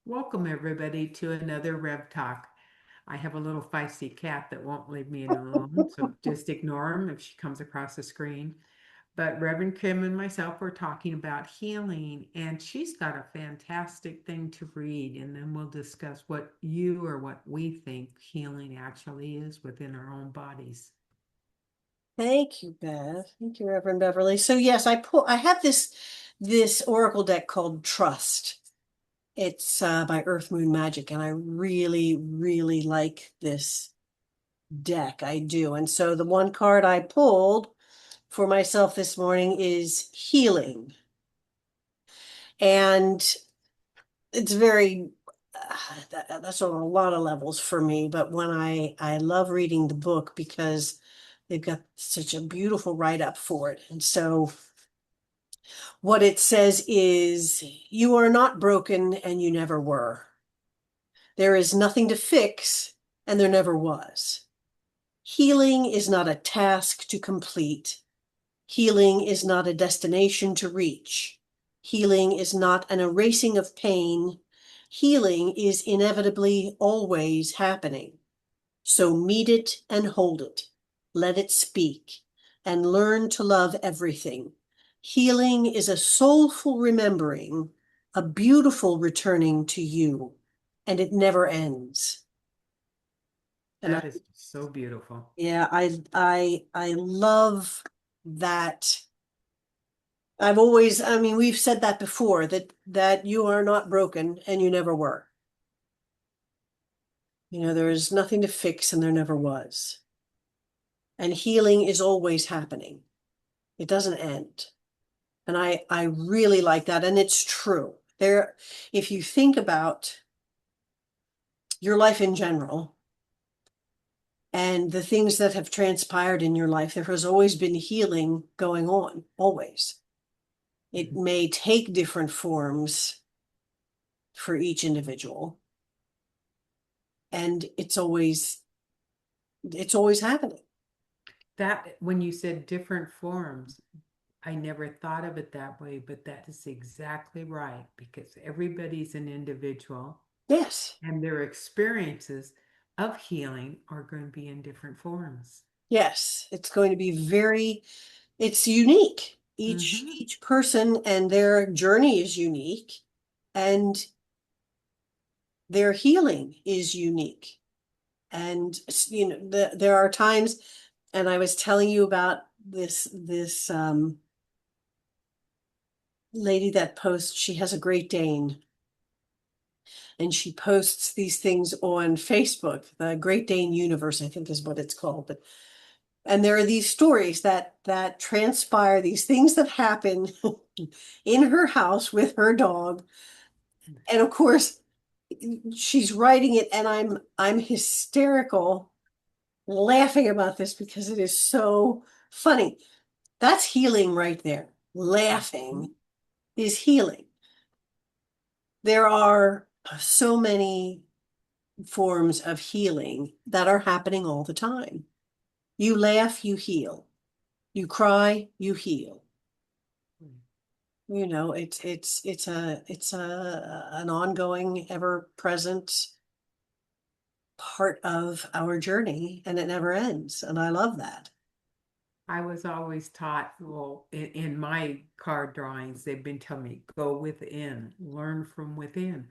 Welcome, everybody, to another Rev Talk. I have a little feisty cat that won't leave me alone, so just ignore him if she comes across the screen. But Reverend Kim and myself were talking about healing, and she's got a fantastic thing to read, and then we'll discuss what you or what we think healing actually is within our own bodies. Thank you, Beth. Thank you, Reverend Beverly. So yes, I have this oracle deck called Trust. It's by Earth Moon Magic, and I really, really like this deck. I do. And so the one card I pulled for myself this morning is Healing. And it's very that's on a lot of levels for me, but when I love reading the book because they've got such a beautiful write-up for it. And so what it says is, you are not broken and you never were. There is nothing to fix and there never was. Healing is not a task to complete. Healing is not a destination to reach. Healing is not an erasing of pain. Healing is inevitably always happening. So meet it and hold it. Let it speak and learn to love everything. Healing is a soulful remembering, a beautiful returning to you, and it never ends. And That is so beautiful. yeah, I love that. I mean, we've said that before, that you are not broken and you never were. There is nothing to fix and there never was. And healing is always happening. It doesn't end. And I really like that. And it's true. If you think about your life in general and the things that have transpired in your life, there has always been healing going on, always. It may take different forms for each individual. And it's always happening. That, when you said different forms, I never thought of it that way, but that is exactly right because everybody's an individual Yes. and their experiences of healing are going to be in different forms. Yes. It's going to be it's unique. Each Hmm. each person and their journey is unique, and their healing is unique. And there are times, and I was telling you about this lady that posts. She has a Great Dane, and she posts these things on Facebook. The Great Dane Universe, I think, is what it's called. And there are these stories that transpire, these things that happen in her house with her dog. And of course, she's writing it, and I'm hysterical laughing about this because it is so funny. That's healing right there. Mhm. Laughing is healing. There are so many forms of healing that are happening all the time. You laugh, you heal. You cry, you heal. It's an ongoing, ever present part of our journey, and it never ends. And I love that. I was always taught, well, in my card drawings, they've been telling me, go within, learn from within.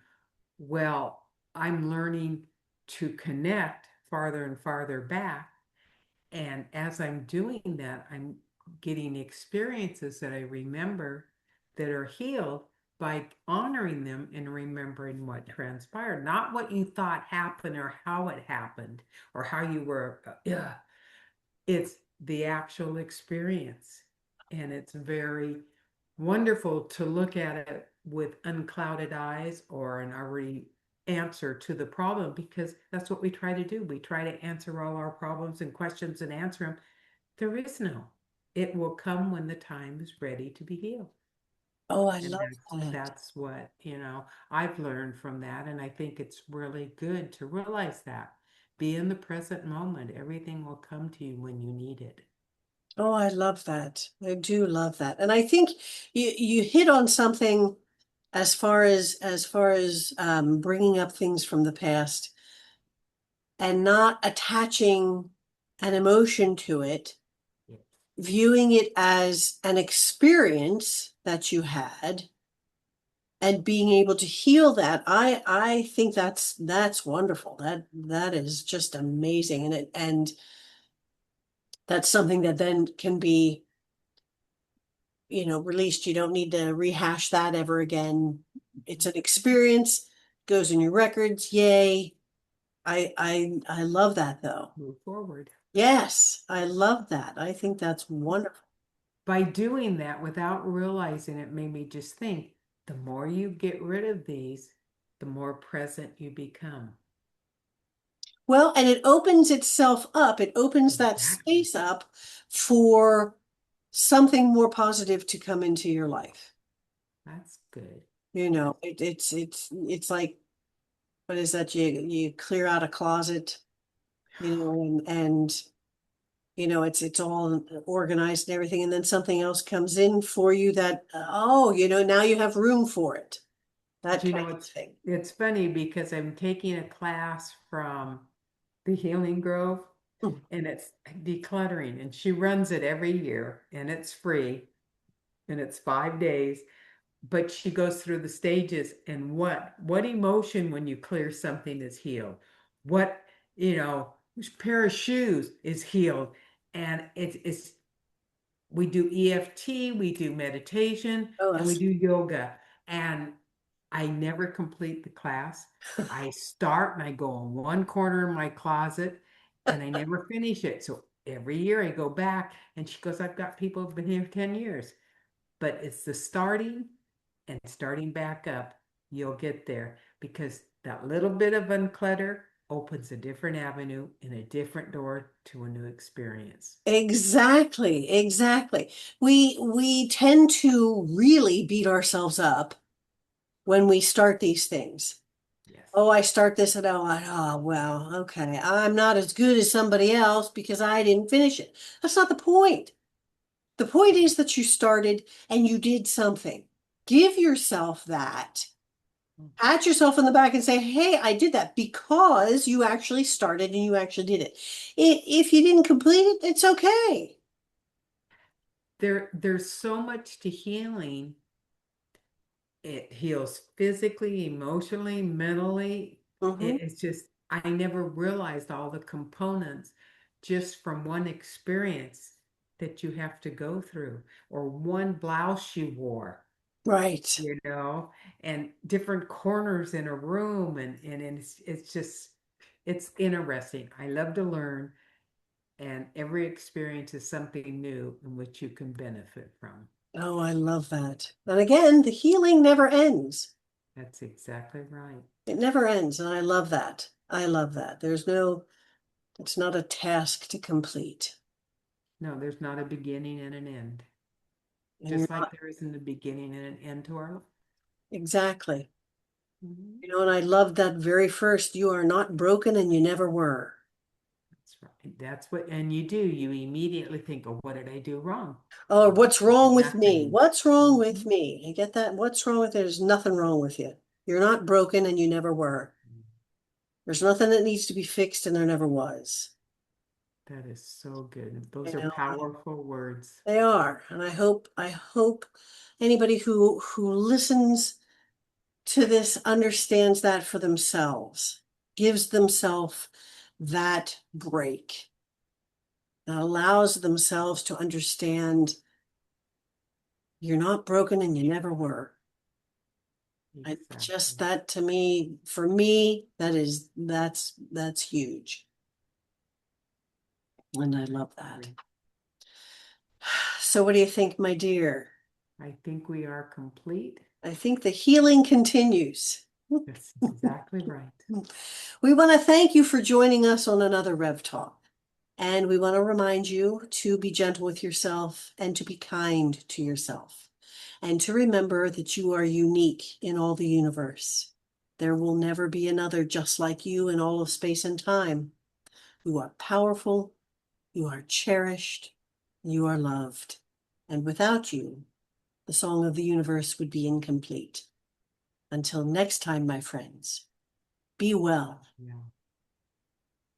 Well, I'm learning to connect farther and farther back. And as I'm doing that, I'm getting experiences that I remember that are healed by honoring them and remembering what transpired, not what you thought happened or how it happened or how you were. Yeah, it's the actual experience. And it's very wonderful to look at it with unclouded eyes or an already answer to the problem because that's what we try to do. We try to answer all our problems and questions and answer them. There is no. It will come when the time is ready to be healed. Oh, I And love that. that's what, I've learned from that. And I think it's really good to realize that. Be in the present moment. Everything will come to you when you need it. Oh, I love that. I do love that. And I think you hit on something as far as bringing up things from the past and not attaching an emotion to it, Yes. viewing it as an experience that you had and being able to heal that, I think that's wonderful. That is just amazing. And that's something that then can be, released. You don't need to rehash that ever again. It's an experience, goes in your records. Yay. I love that though. Move forward. Yes, I love that. I think that's wonderful. By doing that without realizing it made me just think the more you get rid of these, the more present you become. Well, and it opens itself up. It opens that Exactly. space up for something more positive to come into your life. That's good. It's like, what is that? You clear out a closet, and it's all organized and everything, and then something else comes in for you that, oh, now you have room for it. That Do you kind know of thing. it's funny because I'm taking a class from the Healing Grove Mm. and it's decluttering and she runs it every year and it's free and it's 5 days, but she goes through the stages and what emotion when you clear something is healed. What, you know, which pair of shoes is healed. And it's we do EFT, we do meditation, Oh, and we that's do yoga. And I never complete the class. I start and I go in one corner of my closet and I never finish it. So every year I go back and she goes, I've got people who've been here 10 years. But it's the starting and starting back up. You'll get there because that little bit of unclutter opens a different avenue and a different door to a new experience. exactly, exactly. We tend to really beat ourselves up when we start these things. Yes. Oh, I start this and oh, well, okay. I'm not as good as somebody else because I didn't finish it. That's not the point. The point is that you started and you did something. Give yourself that. Pat yourself on the back and say, hey, I did that because you actually started and you actually did it. If you didn't complete it, it's okay. There's so much to healing. It heals physically, emotionally, mentally. Hmm. It's just, I never realized all the components just from one experience that you have to go through, or one blouse you wore, Right. you know, and different corners in a room. And it's just, it's interesting. I love to learn, and every experience is something new in which you can benefit from. Oh, I love that. And again, the healing never ends. That's exactly right. It never ends. And I love that. I love that. It's not a task to complete. No, there's not a beginning and an end. And you're Just like not there isn't a beginning and an end to our life. exactly. Mhm. And I love that very first, you are not broken and you never were. That's right. That's what, and you do. You immediately think, oh, what did I do wrong? Oh, Oh, what's wrong with me? nothing. What's wrong with Mhm. me? You get that? What's wrong with it? There's nothing wrong with you. You're not broken and you never were. There's nothing that needs to be fixed and there never was. That is so good. Those You are know, powerful words. they are. And I hope anybody who listens to this understands that for themselves, gives themselves that break, and allows themselves to understand you're not broken and you never were. I just Exactly. that to me, for me, that's huge. And I love that. Agree. So what do you think, my dear? I think we are complete. I think the healing continues. That's exactly right. We want to thank you for joining us on another Rev Talk. And we want to remind you to be gentle with yourself and to be kind to yourself. And to remember that you are unique in all the universe. There will never be another just like you in all of space and time. You are powerful, you are cherished, you are loved. And without you, the song of the universe would be incomplete. Until next time, my friends, be well. Yeah.